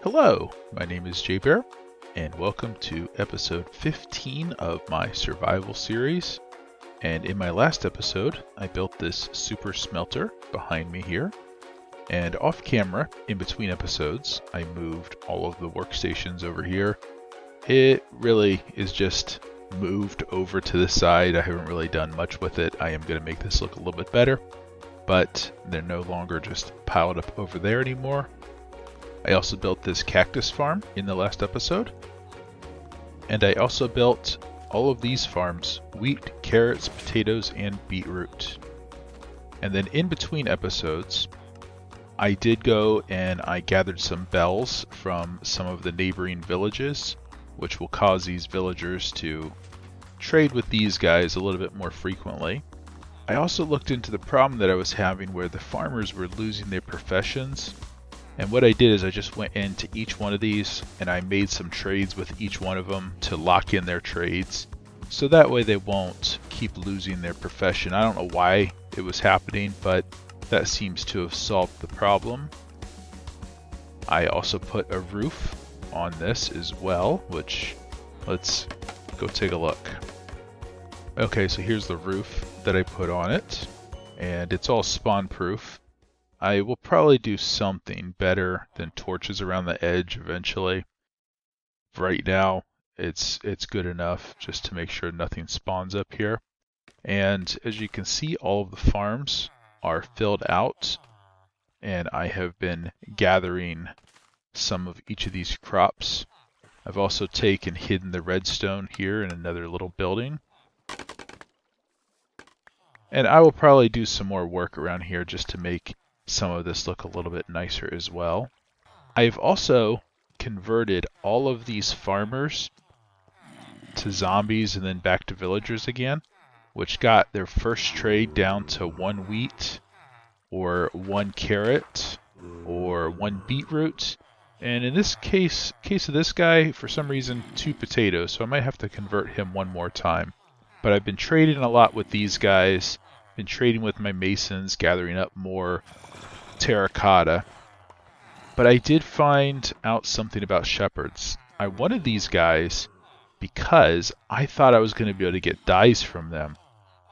Hello, my name is Jbear, and welcome to episode 15 of my survival series. And in my last episode, I built this super smelter behind me here. And off camera, in between episodes, I moved all of the workstations over here. It really is just moved over to the side. I haven't really done much with it. I am going to make this look a little bit better, but they're no longer just piled up over there anymore. I also built this cactus farm in the last episode. And I also built all of these farms: wheat, carrots, potatoes, and beetroot. And then in between episodes, I did go and I gathered some bells from some of the neighboring villages, which will cause these villagers to trade with these guys a little bit more frequently. I also looked into the problem that I was having where the farmers were losing their professions. And what I did is I just went into each one of these and I made some trades with each one of them to lock in their trades. So that way they won't keep losing their profession. I don't know why it was happening, but that seems to have solved the problem. I also put a roof on this as well, which let's go take a look. Okay, so here's the roof that I put on it, and it's all spawn proof. I will probably do something better than torches around the edge eventually. Right now, it's good enough just to make sure nothing spawns up here. And as you can see, all of the farms are filled out, and I have been gathering some of each of these crops. I've also hidden the redstone here in another little building. And I will probably do some more work around here just to make some of this look a little bit nicer as well. I've also converted all of these farmers to zombies and then back to villagers again, which got their first trade down to 1 wheat or 1 carrot or 1 beetroot. And in this case of this guy, for some reason, 2 potatoes, so I might have to convert him one more time. But I've been trading a lot with these guys, been trading with my masons, gathering up more terracotta. But I did find out something about shepherds. I wanted these guys because I thought I was going to be able to get dyes from them,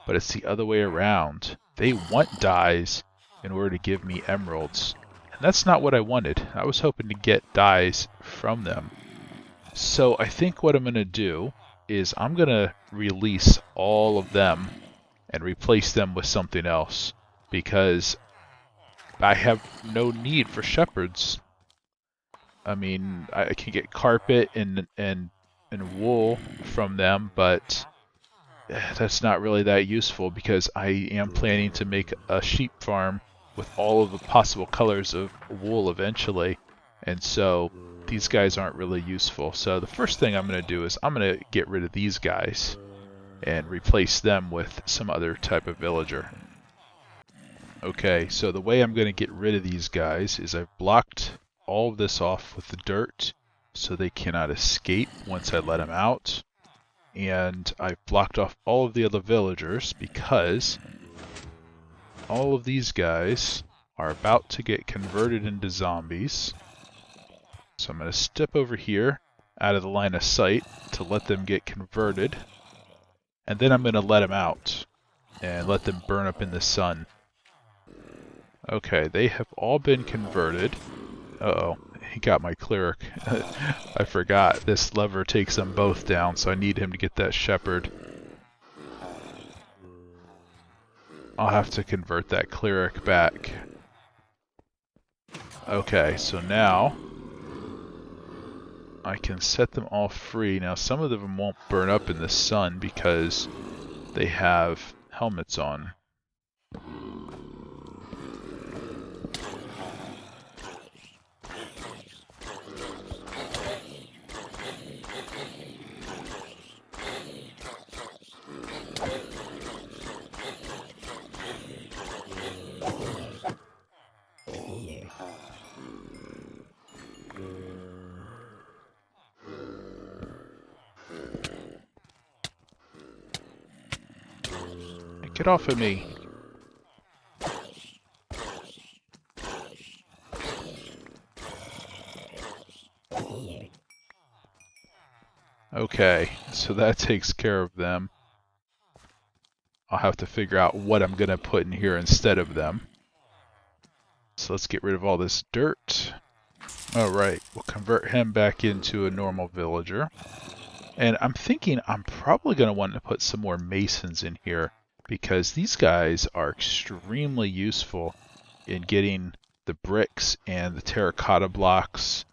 but it's the other way around. They want dyes in order to give me emeralds, and that's not what I wanted. I was hoping to get dyes from them. So I think what I'm going to do is I'm going to release all of them and replace them with something else, because I have no need for shepherds. I mean, I can get carpet and wool from them, but that's not really that useful because I am planning to make a sheep farm with all of the possible colors of wool eventually, and so these guys aren't really useful. So the first thing I'm going to do is I'm going to get rid of these guys and replace them with some other type of villager. Okay, so the way I'm going to get rid of these guys is I've blocked all of this off with the dirt so they cannot escape once I let them out. And I've blocked off all of the other villagers because all of these guys are about to get converted into zombies. So I'm going to step over here out of the line of sight to let them get converted. And then I'm going to let them out and let them burn up in the sun. Okay, they have all been converted. Uh-oh, he got my cleric. I forgot, this lever takes them both down, so I need him to get that shepherd. I'll have to convert that cleric back. Okay, so now I can set them all free. Now some of them won't burn up in the sun because they have helmets on. Get off of me. Okay, so that takes care of them. I'll have to figure out what I'm going to put in here instead of them. So let's get rid of all this dirt. Alright, we'll convert him back into a normal villager. And I'm thinking I'm probably going to want to put some more masons in here because these guys are extremely useful in getting the bricks and the terracotta blocks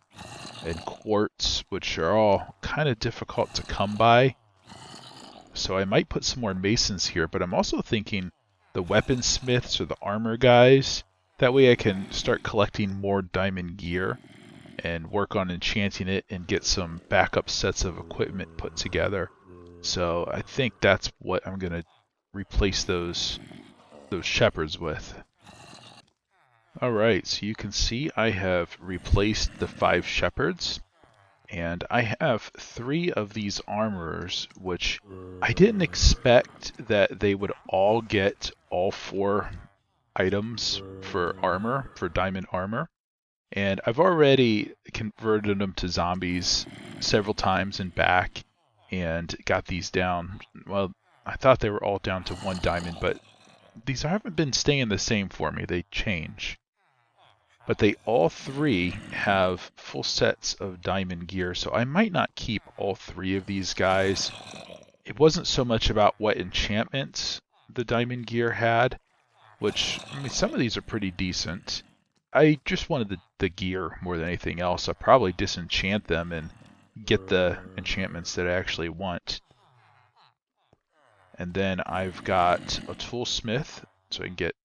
and quartz, which are all kind of difficult to come by. So I might put some more masons here, but I'm also thinking the weaponsmiths or the armor guys. That way I can start collecting more diamond gear and work on enchanting it and get some backup sets of equipment put together. So I think that's what I'm going to replace those shepherds with. Alright, so you can see I have replaced the 5 shepherds, and I have 3 of these armorers, which I didn't expect that they would all get all 4 items for armor, for diamond armor. And I've already converted them to zombies several times and back and got these down. Well, I thought they were all down to 1 diamond, but these haven't been staying the same for me. They change. But they all 3 have full sets of diamond gear, so I might not keep all 3 of these guys. It wasn't so much about what enchantments the diamond gear had, which, I mean, some of these are pretty decent. I just wanted the gear more than anything else. I'll probably disenchant them and get the enchantments that I actually want. And then I've got a toolsmith, so I can get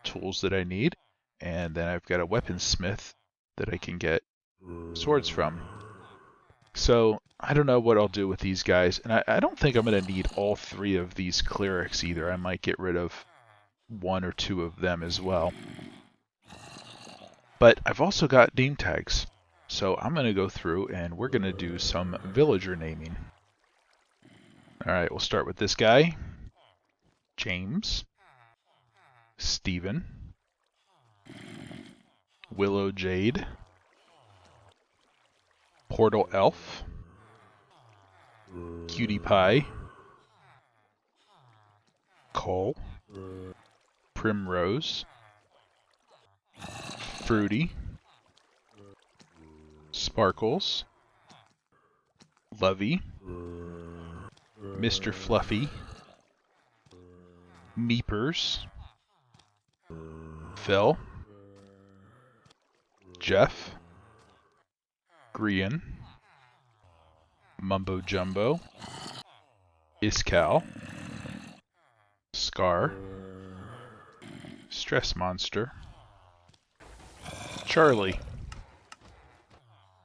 tools that I need. And then I've got a weaponsmith that I can get swords from. So I don't know what I'll do with these guys. And I don't think I'm going to need all 3 of these clerics either. I might get rid of 1 or 2 of them as well. But I've also got name tags. So I'm going to go through and we're going to do some villager naming. Alright, we'll start with this guy. James. Stephen. Willow Jade. Portal Elf. Cutie Pie. Cole. Primrose. Fruity. Sparkles. Lovey. Mr. Fluffy. Meepers. Phil. Jeff. Grian. Mumbo Jumbo. Iskal. Scar. Stress Monster. Charlie.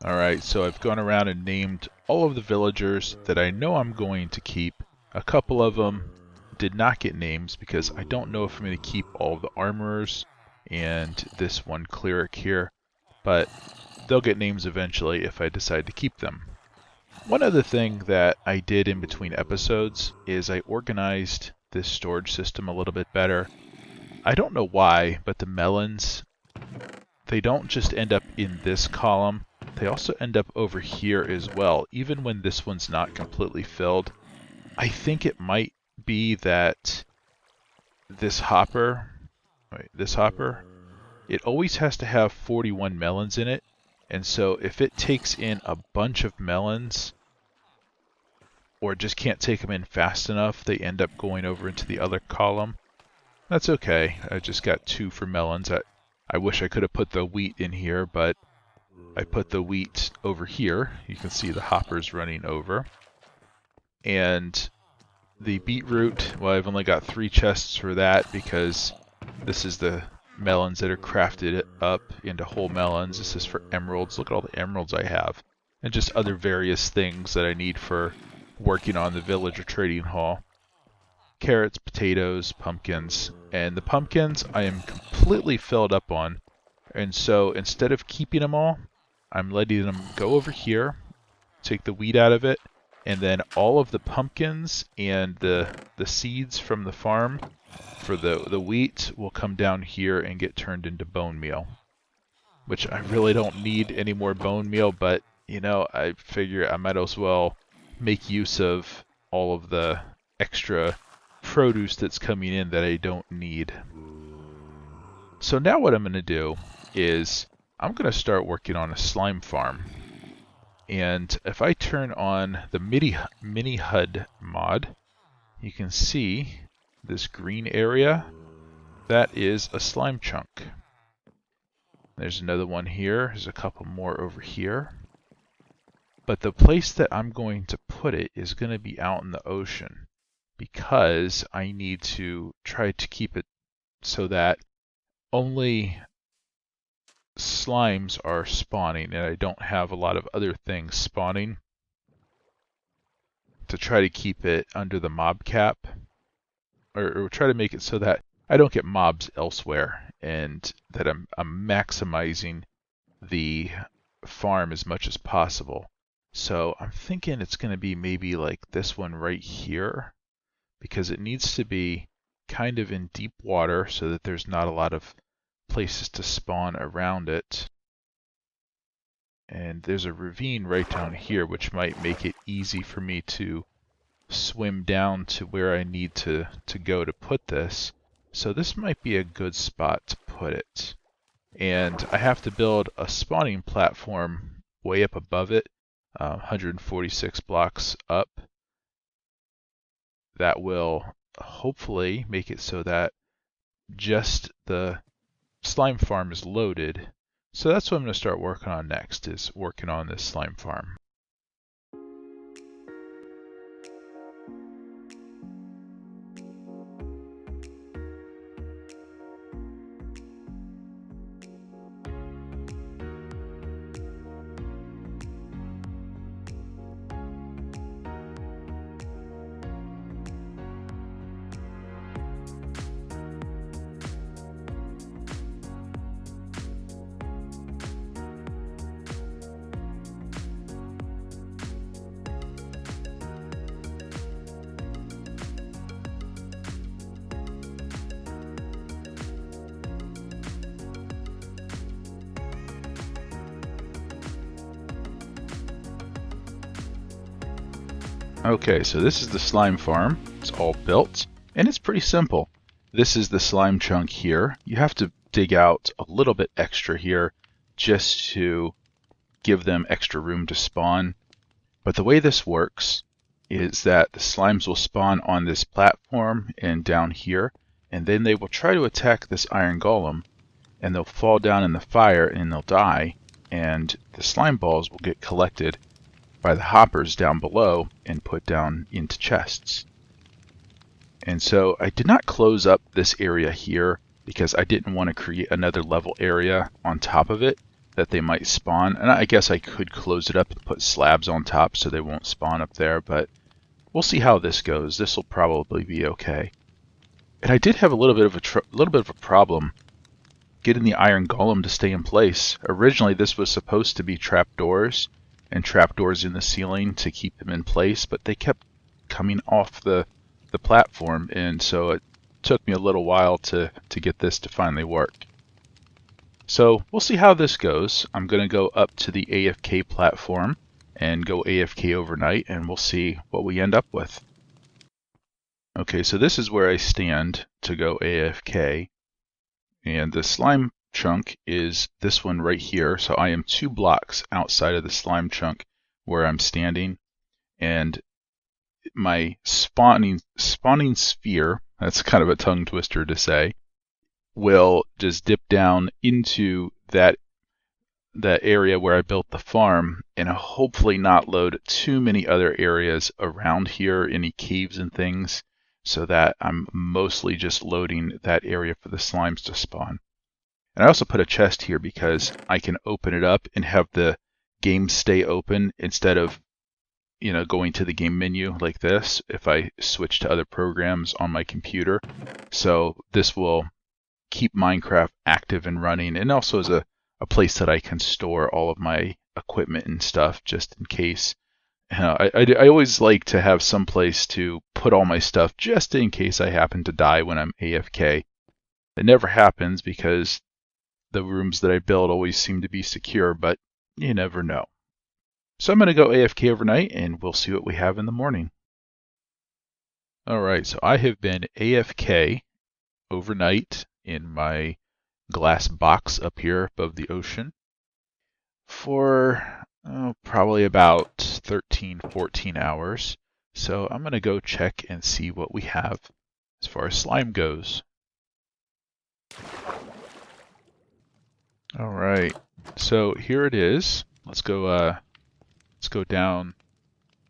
Alright, so I've gone around and named all of the villagers that I know I'm going to keep. A couple of them did not get names because I don't know if I'm going to keep all of the armorers and this one cleric here, but they'll get names eventually if I decide to keep them. One other thing that I did in between episodes is I organized this storage system a little bit better. I don't know why, but the melons, they don't just end up in this column, they also end up over here as well, even when this one's not completely filled. I think it might be that this hopper, it always has to have 41 melons in it, and so if it takes in a bunch of melons, or just can't take them in fast enough, they end up going over into the other column. That's okay, I just got 2 for melons. I wish I could have put the wheat in here, but I put the wheat over here. You can see the hoppers running over. And the beetroot, well, I've only got 3 chests for that because this is the melons that are crafted up into whole melons. This is for emeralds. Look at all the emeralds I have. And just other various things that I need for working on the villager trading hall. Carrots, potatoes, pumpkins. And the pumpkins I am completely filled up on. And so instead of keeping them all, I'm letting them go over here, take the wheat out of it, and then all of the pumpkins and the seeds from the farm for the wheat will come down here and get turned into bone meal. Which I really don't need any more bone meal, but you know, I figure I might as well make use of all of the extra produce that's coming in that I don't need. So now what I'm going to do is I'm going to start working on a slime farm. And if I turn on the mini HUD mod, you can see this green area. That is a slime chunk. There's another one here. There's a couple more over here. But the place that I'm going to put it is going to be out in the ocean, because I need to try to keep it so that only slimes are spawning and I don't have a lot of other things spawning, to try to keep it under the mob cap, or try to make it so that I don't get mobs elsewhere, and that I'm maximizing the farm as much as possible. So I'm thinking it's going to be maybe like this one right here, because it needs to be kind of in deep water so that there's not a lot of places to spawn around it. And there's a ravine right down here, which might make it easy for me to swim down to where I need to go to put this. So this might be a good spot to put it. And I have to build a spawning platform way up above it, 146 blocks up. That will hopefully make it so that just the slime farm is loaded. So that's what I'm going to start working on next, is working on this slime farm. Okay, so this is the slime farm. It's all built, and it's pretty simple. This is the slime chunk here. You have to dig out a little bit extra here just to give them extra room to spawn. But the way this works is that the slimes will spawn on this platform and down here, and then they will try to attack this iron golem, and they'll fall down in the fire and they'll die, and the slime balls will get collected by the hoppers down below and put down into chests. And so I did not close up this area here because I didn't want to create another level area on top of it that they might spawn. And I guess I could close it up and put slabs on top so they won't spawn up there, but we'll see how this goes. This will probably be okay. And I did have a little bit of a problem getting the iron golem to stay in place. Originally this was supposed to be trapdoors, and trapdoors in the ceiling to keep them in place, but they kept coming off the platform, and so it took me a little while to get this to finally work. So we'll see how this goes. I'm going to go up to the AFK platform and go AFK overnight, and we'll see what we end up with. Okay, so this is where I stand to go AFK, and the slime chunk is this one right here. So I am 2 blocks outside of the slime chunk where I'm standing, and my spawning sphere, that's kind of a tongue twister to say, will just dip down into that area where I built the farm, and hopefully not load too many other areas around here, any caves and things, so that I'm mostly just loading that area for the slimes to spawn. And I also put a chest here because I can open it up and have the game stay open instead of, going to the game menu like this if I switch to other programs on my computer. So this will keep Minecraft active and running, and also is a place that I can store all of my equipment and stuff just in case. I always like to have some place to put all my stuff just in case I happen to die when I'm AFK. It never happens because the rooms that I build always seem to be secure, but you never know. So I'm going to go AFK overnight and we'll see what we have in the morning. Alright, so I have been AFK overnight in my glass box up here above the ocean for probably about 13, 14 hours. So I'm going to go check and see what we have as far as slime goes. Alright, so here it is. Let's go down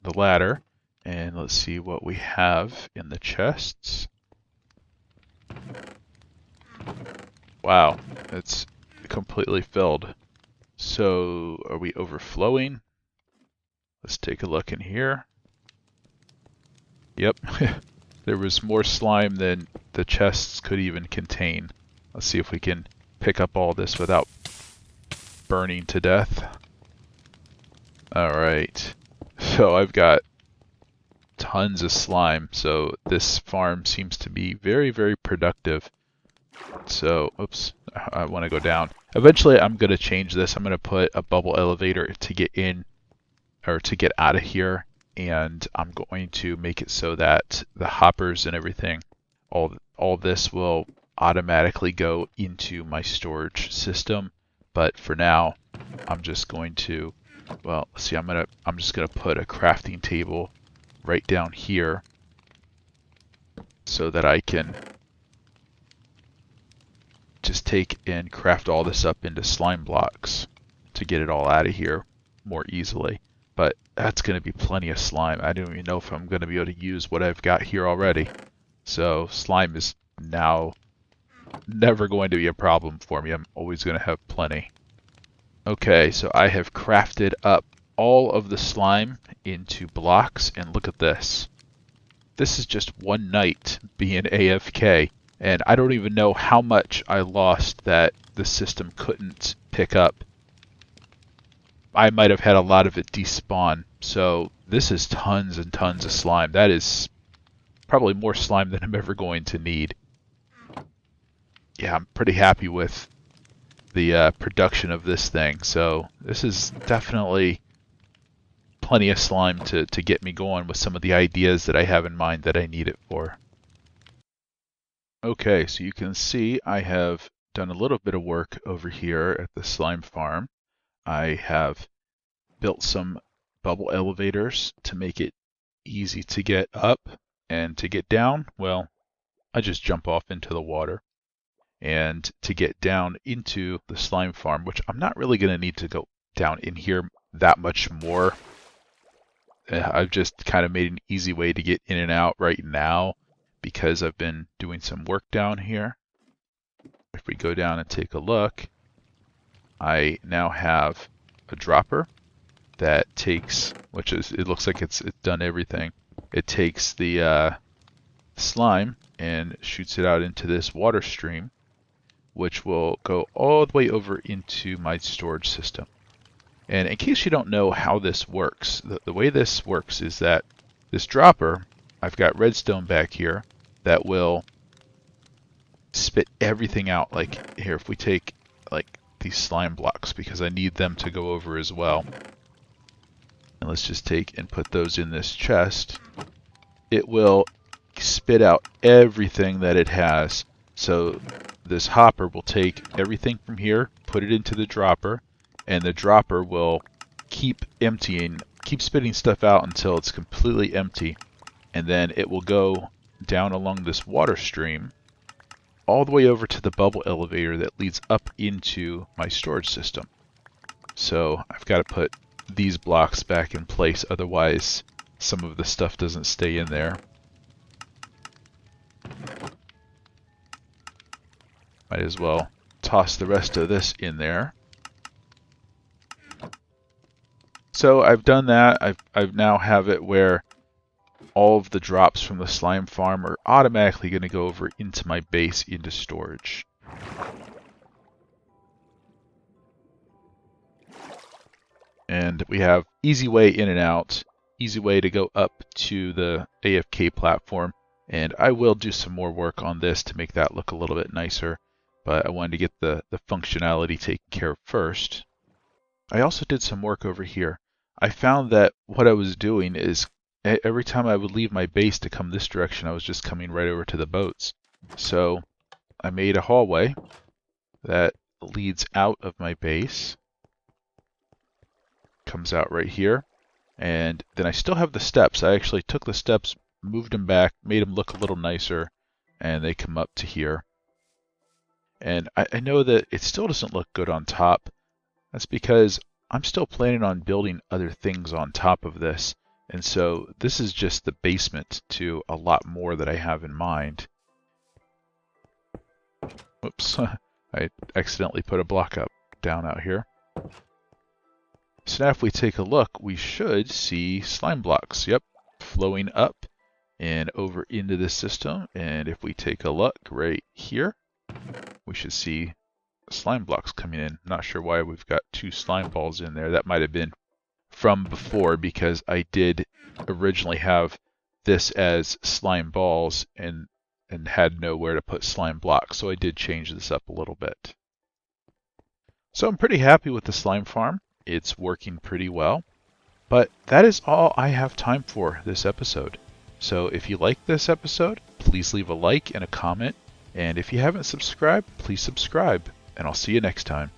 the ladder and let's see what we have in the chests. Wow, it's completely filled. So are we overflowing? Let's take a look in here. Yep, there was more slime than the chests could even contain. Let's see if we can pick up all this without burning to death. Alright, so I've got tons of slime, so this farm seems to be very, very productive. So, oops, I want to go down. Eventually I'm going to change this. I'm going to put a bubble elevator to get in, or to get out of here, and I'm going to make it so that the hoppers and everything, all this will automatically go into my storage system. But for now, I'm just going to, well, see, I'm just going to put a crafting table right down here so that I can just take and craft all this up into slime blocks to get it all out of here more easily. But that's going to be plenty of slime. I don't even know if I'm going to be able to use what I've got here already. So slime is now never going to be a problem for me. I'm always going to have plenty. Okay, so I have crafted up all of the slime into blocks, and look at this. This is just one night being AFK, and I don't even know how much I lost that the system couldn't pick up. I might have had a lot of it despawn, so this is tons and tons of slime. That is probably more slime than I'm ever going to need. Yeah, I'm pretty happy with the production of this thing, so this is definitely plenty of slime to get me going with some of the ideas that I have in mind that I need it for. Okay, so you can see I have done a little bit of work over here at the slime farm. I have built some bubble elevators to make it easy to get up, and to get down, well, I just jump off into the water. And to get down into the slime farm, which I'm not really going to need to go down in here that much more. I've just kind of made an easy way to get in and out right now because I've been doing some work down here. If we go down and take a look, I now have a dropper that takes, which is, it looks like it's done everything. It takes the slime and shoots it out into this water stream, which will go all the way over into my storage system. And in case you don't know how this works, the way this works is that this dropper, I've got redstone back here that will spit everything out. Like here, if we take like these slime blocks, because I need them to go over as well. And let's just take and put those in this chest. It will spit out everything that it has. So this hopper will take everything from here, put it into the dropper, and the dropper will keep spitting stuff out until it's completely empty. And then it will go down along this water stream all the way over to the bubble elevator that leads up into my storage system. So I've got to put these blocks back in place, otherwise some of the stuff doesn't stay in there. Might as well toss the rest of this in there. So I've done that. I've now have it where all of the drops from the slime farm are automatically going to go over into my base into storage. And we have easy way in and out, easy way to go up to the AFK platform. And I will do some more work on this to make that look a little bit nicer. But I wanted to get the functionality taken care of first. I also did some work over here. I found that what I was doing is every time I would leave my base to come this direction, I was just coming right over to the boats. So I made a hallway that leads out of my base, comes out right here, and then I still have the steps. I actually took the steps, moved them back, made them look a little nicer, and they come up to here. And I know that it still doesn't look good on top. That's because I'm still planning on building other things on top of this. And so this is just the basement to a lot more that I have in mind. Whoops, I accidentally put a block up down out here. So now if we take a look, we should see slime blocks, yep, flowing up and over into the system. And if we take a look right here, we should see slime blocks coming in. Not sure why we've got 2 slime balls in there. That might have been from before, because I did originally have this as slime balls and had nowhere to put slime blocks, so I did change this up a little bit. So I'm pretty happy with the slime farm. It's working pretty well. But that is all I have time for this episode. So if you like this episode, please leave a like and a comment. And if you haven't subscribed, please subscribe. And I'll see you next time.